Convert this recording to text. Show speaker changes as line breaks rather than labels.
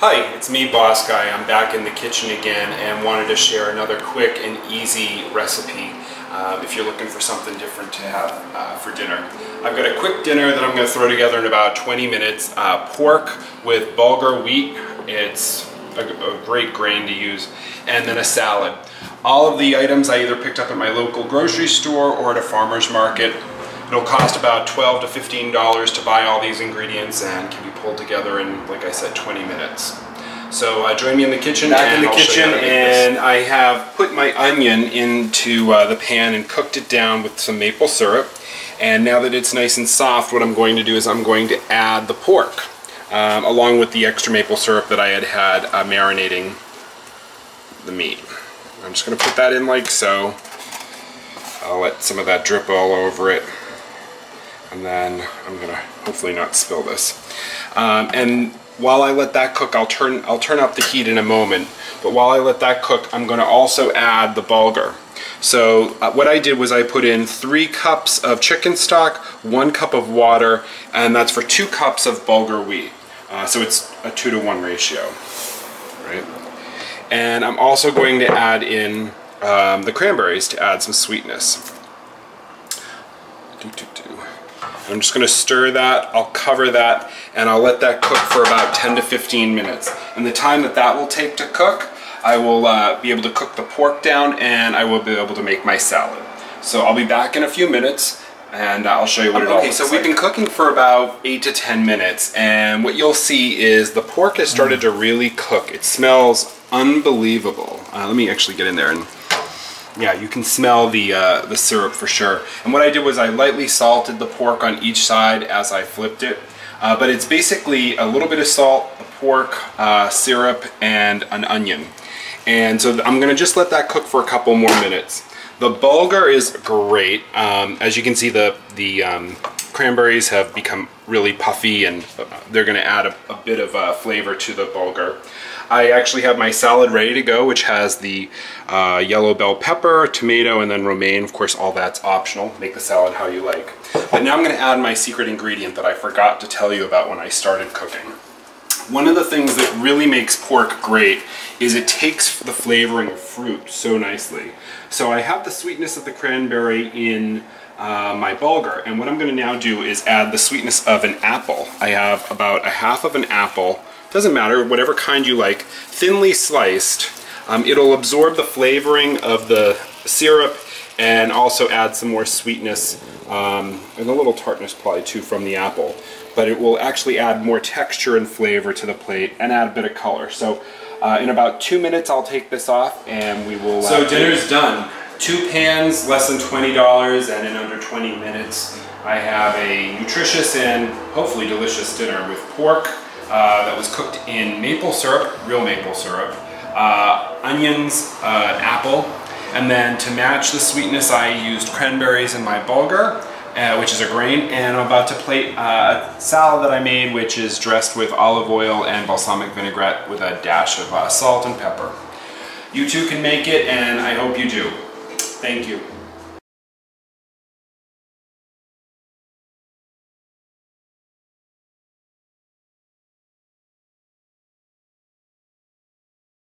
Hi, it's me, BosGuy. I'm back in the kitchen again and wanted to share another quick and easy recipe if you're looking for something different to have for dinner. I've got a quick dinner that I'm going to throw together in about 20 minutes. Pork with bulgur wheat. It's a great grain to use. And then a salad. All of the items I either picked up at my local grocery store or at a farmer's market. It'll cost about $12 to $15 to buy all these ingredients and can be pulled together in, like I said, 20 minutes. So join me in the kitchen. And I have put my onion into the pan and cooked it down with some maple syrup. And now that it's nice and soft, what I'm going to do is I'm going to add the pork along with the extra maple syrup that I had marinating the meat. I'm just going to put that in like so. I'll let some of that drip all over it. And then I'm gonna hopefully not spill this. And while I let that cook, I'll turn up the heat in a moment. But while I let that cook, I'm gonna also add the bulgur. So what I did was I put in 3 cups of chicken stock, 1 cup of water, and that's for 2 cups of bulgur wheat. So it's a 2-to-1 ratio, right? And I'm also going to add in the cranberries to add some sweetness. I'm just going to stir that, I'll cover that, and I'll let that cook for about 10 to 15 minutes. And the time that that will take to cook, I will be able to cook the pork down and I will be able to make my salad. So I'll be back in a few minutes and I'll show you what it all looks like. So we've been cooking for about 8 to 10 minutes and what you'll see is the pork has started to really cook. It smells unbelievable. Let me actually get in there and yeah, you can smell the syrup for sure. And what I did was I lightly salted the pork on each side as I flipped it. But it's basically a little bit of salt, the pork, syrup, and an onion. And so I'm gonna just let that cook for a couple more minutes. The bulgur is great. As you can see, the cranberries have become really puffy and they're gonna add a bit of flavor to the bulgur. I actually have my salad ready to go, which has the yellow bell pepper, tomato, and then romaine. Of course, all that's optional. Make the salad how you like. But now I'm going to add my secret ingredient that I forgot to tell you about when I started cooking. One of the things that really makes pork great is it takes the flavoring of fruit so nicely. So I have the sweetness of the cranberry in my bulgur, and what I'm going to now do is add the sweetness of an apple. I have about a half of an apple. Doesn't matter, whatever kind you like, thinly sliced. It'll absorb the flavoring of the syrup and also add some more sweetness and a little tartness probably too from the apple. But it will actually add more texture and flavor to the plate and add a bit of color. So in about 2 minutes I'll take this off and we will... So dinner's done. 2 pans, less than $20, and in under 20 minutes I have a nutritious and hopefully delicious dinner with pork that was cooked in maple syrup, real maple syrup, onions, apple, and then to match the sweetness I used cranberries in my bulgur, which is a grain, and I'm about to plate a salad that I made which is dressed with olive oil and balsamic vinaigrette with a dash of salt and pepper. You too can make it and I hope you do. Thank you.